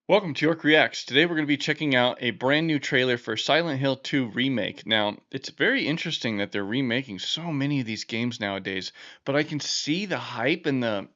Welcome to York Reacts. Today we're going to be checking out a brand new trailer for Silent Hill 2 Remake. Now, it's very interesting that they're remaking so many of these games nowadays, but I can see the hype and the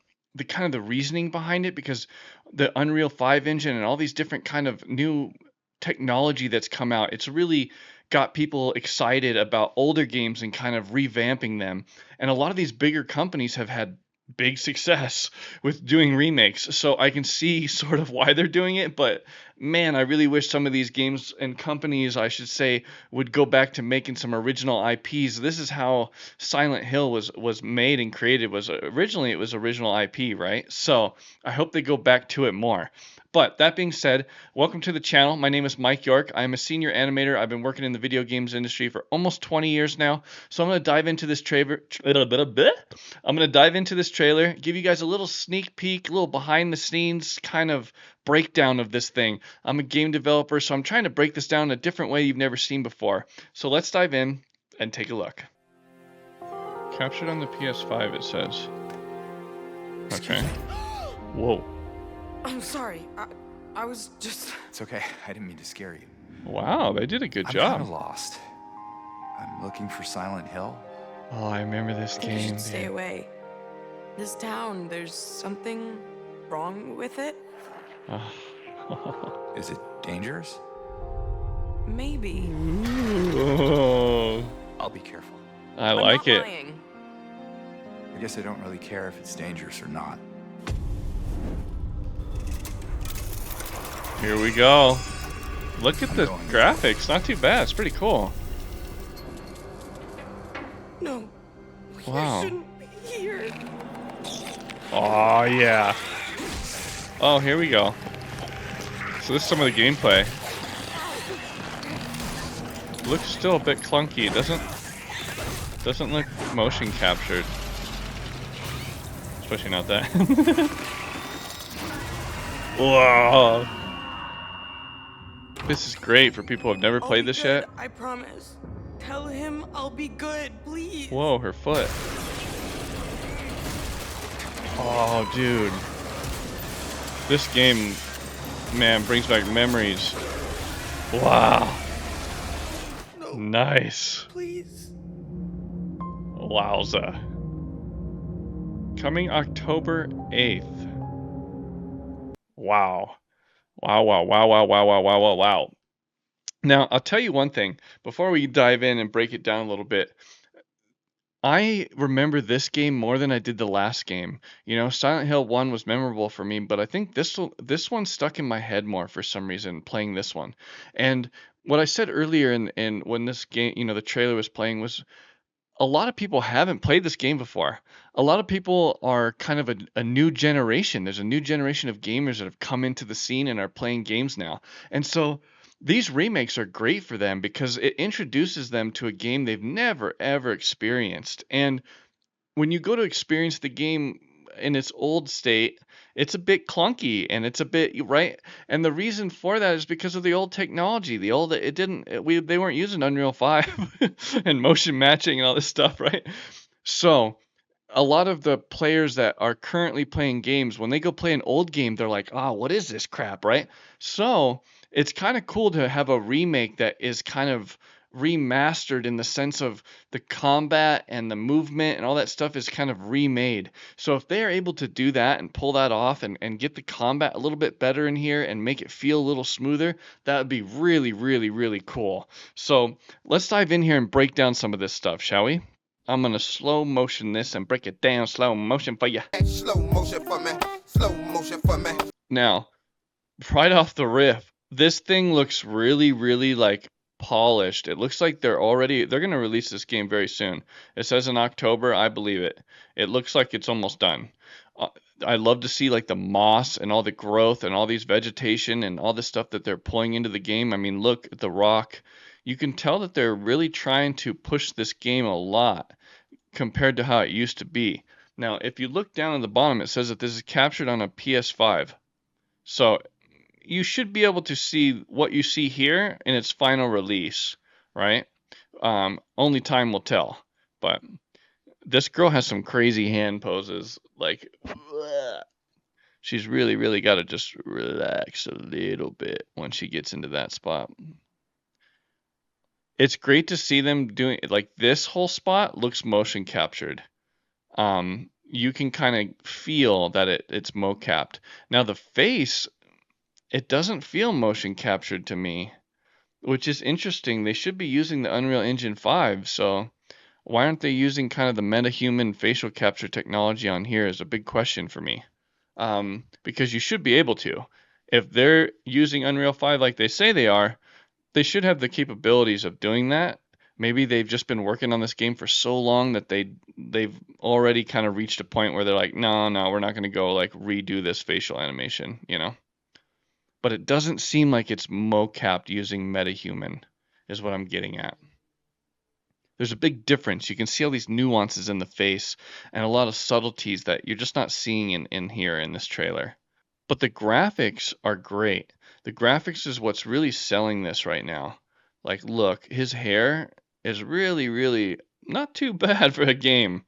kind of the reasoning behind it because the Unreal 5 engine and all these different kind of new technology that's come out, it's really got people excited about older games and kind of revamping them. And a lot of these bigger companies have had big success with doing remakes. So I can see sort of why they're doing it, but man, I really wish some of these games and companies, I should say, would go back to making some original IPs. This is how Silent Hill was made and created. Was originally it was original IP, right? So I hope they go back to it more. But that being said, welcome to the channel. My name is Mike York. I'm a senior animator. I've been working in the video games industry for almost 20 years now. So I'm going to dive into this trailer. I'm going to dive into this trailer, give you guys a little sneak peek, a little behind the scenes kind of breakdown of this thing. I'm a game developer, so I'm trying to break this down in a different way you've never seen before. So let's dive in and take a look. Captured on the PS5, it says. Okay. Whoa. I'm sorry. I was just... It's okay. I didn't mean to scare you. Wow, they did a good I'm job. kind of lost. I'm looking for Silent Hill. Oh, I remember this I think game. you should stay away. This town, there's something wrong with it? Is it dangerous? Maybe. Oh, I'll be careful. I I'm like not it. lying. I guess I don't really care if it's dangerous or not. Here we go. Look at I'm the going. graphics. Not too bad. It's pretty cool. No. Wow. You shouldn't be here. Oh, yeah. Oh, here we go. So this is some of the gameplay. Looks still a bit clunky. It doesn't look motion captured. Especially not that. Whoa. This is great for people who have never I'll played be this good, yet. I promise. Tell him I'll be good, please. Whoa, her foot. Oh, dude. This game, man, brings back memories. Wow. No, Nice. please. Wowza. Coming October 8th. Wow. Wow, wow, wow, wow, wow, wow, wow, wow, wow. Now, I'll tell you one thing before we dive in and break it down a little bit. I remember this game more than I did the last game. You know, Silent Hill 1 was memorable for me, but I think this one stuck in my head more for some reason playing this one. And what I said earlier in when this game, you know, the trailer was playing was a lot of people haven't played this game before. A lot of people are kind of a new generation. There's a new generation of gamers that have come into the scene and are playing games now. And so these remakes are great for them because it introduces them to a game they've never ever experienced. And when you go to experience the game in its old state, it's a bit clunky and it's a bit right. And the reason for that is because of the old technology. The old it didn't we they weren't using Unreal 5 and motion matching and all this stuff, right? So a lot of the players that are currently playing games, when they go play an old game, they're like, "Oh, what is this crap?" Right? So it's kind of cool to have a remake that is kind of remastered in the sense of the combat and the movement and all that stuff is kind of remade. So if they are able to do that and pull that off and get the combat a little bit better in here and make it feel a little smoother, that would be really, really, really cool. So let's dive in here and break down some of this stuff, shall we? I'm gonna slow motion this and break it down slow motion for you. Slow motion for me. Slow motion for me. Now, right off the riff, this thing looks really, really like polished. It looks like they're gonna release this game very soon. It says in October, I believe it. It looks like it's almost done. I love to see like the moss and all the growth and all these vegetation and all this stuff that they're pulling into the game. I mean, look at the rock. You can tell that they're really trying to push this game a lot compared to how it used to be. Now, if you look down at the bottom, it says that this is captured on a PS5. So you should be able to see what you see here in its final release, right? Only time will tell. But this girl has some crazy hand poses. Like, She's really, really got to just relax a little bit when she gets into that spot. It's great to see them doing like this whole spot looks motion captured. You can kind of feel that it's mo-capped. Now the face, it doesn't feel motion captured to me, which is interesting. They should be using the Unreal Engine 5, so why aren't they using kind of the metahuman facial capture technology on here is a big question for me. Because you should be able to. If they're using Unreal 5 like they say they should have the capabilities of doing that. Maybe they've just been working on this game for so long that they've already kind of reached a point where they're like, no, we're not going to go like redo this facial animation, you know? But it doesn't seem like it's mocapped using metahuman, is what I'm getting at. There's a big difference. You can see all these nuances in the face and a lot of subtleties that you're just not seeing in here in this trailer. But the graphics are great. The graphics is what's really selling this right now. Like, look, his hair is really, really not too bad for a game.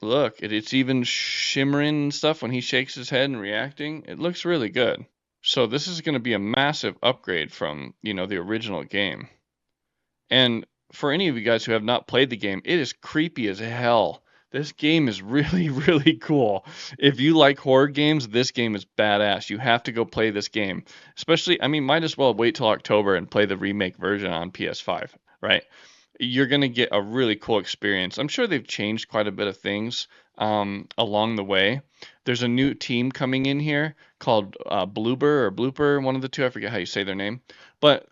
Look, it's even shimmering and stuff when he shakes his head and reacting. It looks really good. So this is going to be a massive upgrade from, the original game. And for any of you guys who have not played the game, it is creepy as hell. This game is really, really cool. If you like horror games, this game is badass. You have to go play this game. Especially, I mean, might as well wait till October and play the remake version on PS5, right? You're going to get a really cool experience. I'm sure they've changed quite a bit of things along the way. There's a new team coming in here called Bloober or Blooper, one of the two. I forget how you say their name. But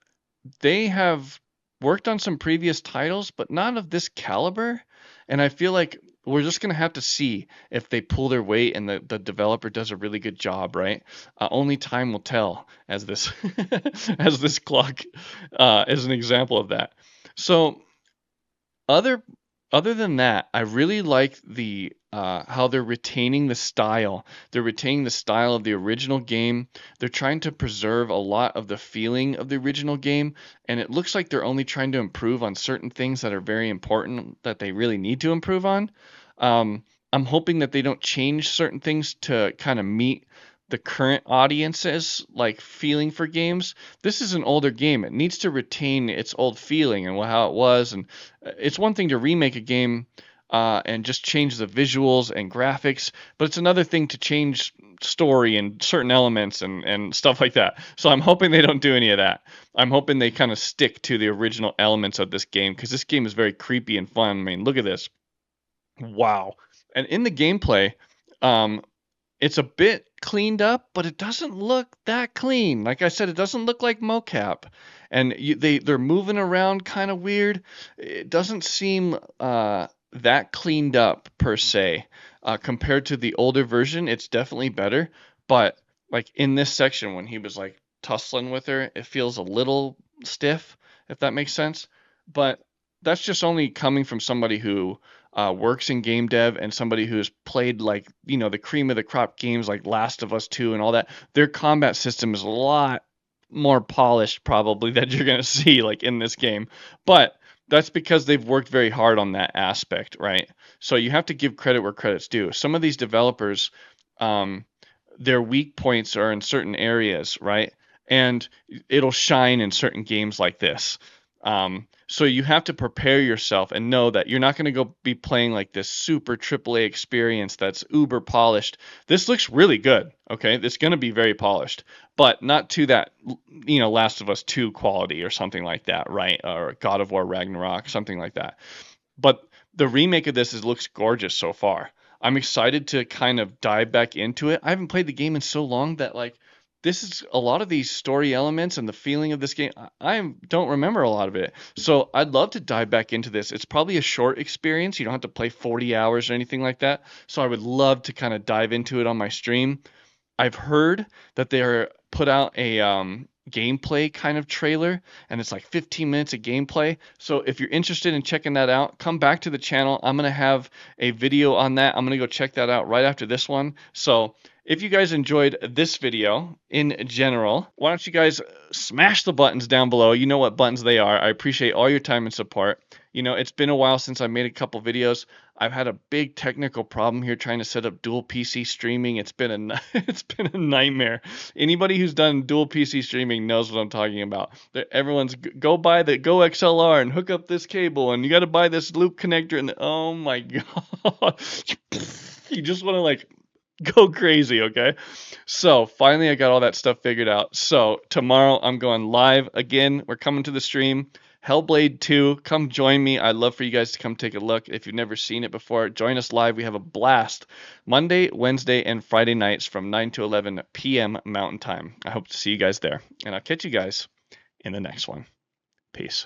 they have worked on some previous titles, but not of this caliber. And I feel like we're just going to have to see if they pull their weight and the developer does a really good job, right? Only time will tell, as this as this clock is an example of that. So other other than that, I really like the how they're retaining the style. They're retaining the style of the original game. They're trying to preserve a lot of the feeling of the original game, and it looks like they're only trying to improve on certain things that are very important that they really need to improve on. I'm hoping that they don't change certain things to kind of meet the current audience's like feeling for games. This is an older game. It needs to retain its old feeling and how it was. And it's one thing to remake a game and just change the visuals and graphics, but it's another thing to change story and certain elements and stuff like that. So I'm hoping they don't do any of that. I'm hoping they kind of stick to the original elements of this game because this game is very creepy and fun. I mean, look at this. Wow. And in the gameplay, um, it's a bit cleaned up, but it doesn't look that clean. Like I said, it doesn't look like mocap, and they're moving around kind of weird. It doesn't seem that cleaned up per se. Compared to the older version, it's definitely better. But like in this section, when he was like tussling with her, it feels a little stiff, if that makes sense. But that's just only coming from somebody who works in game dev and somebody who's played like the cream of the crop games like Last of Us 2 and all that. Their combat system is a lot more polished probably that you're going to see like in this game, but that's because they've worked very hard on that aspect, right? So you have to give credit where credit's due. Some of these developers, um, their weak points are in certain areas, right? And it'll shine in certain games like this. So you have to prepare yourself and know that you're not going to go be playing like this super AAA experience that's uber polished. This looks really good, okay? It's going to be very polished, but not to that, Last of Us 2 quality or something like that, right? Or God of War Ragnarok, something like that. But the remake of this looks gorgeous so far. I'm excited to kind of dive back into it. I haven't played the game in so long that like this is a lot of these story elements and the feeling of this game. I don't remember a lot of it. So I'd love to dive back into this. It's probably a short experience. You don't have to play 40 hours or anything like that. So I would love to kind of dive into it on my stream. I've heard that they're put out a gameplay kind of trailer, and it's like 15 minutes of gameplay. So if you're interested in checking that out, come back to the channel. I'm gonna have a video on that. I'm gonna go check that out right after this one. So If you guys enjoyed this video in general, why don't you guys smash the buttons down below? You know what buttons they are. I appreciate all your time and support. You know, it's been a while since I made a couple videos. I've had a big technical problem here trying to set up dual PC streaming. It's been a it's been a nightmare. Anybody who's done dual PC streaming knows what I'm talking about. Everyone's go buy the Go XLR and hook up this cable, and you got to buy this loop connector, and oh my god, you just want to like go crazy, okay? So finally I got all that stuff figured out. So tomorrow I'm going live again. We're coming to the stream. Hellblade 2, come join me. I'd love for you guys to come take a look. If you've never seen it before, join us live. We have a blast Monday, Wednesday, and Friday nights from 9 to 11 p.m. Mountain Time. I hope to see you guys there. And I'll catch you guys in the next one. Peace.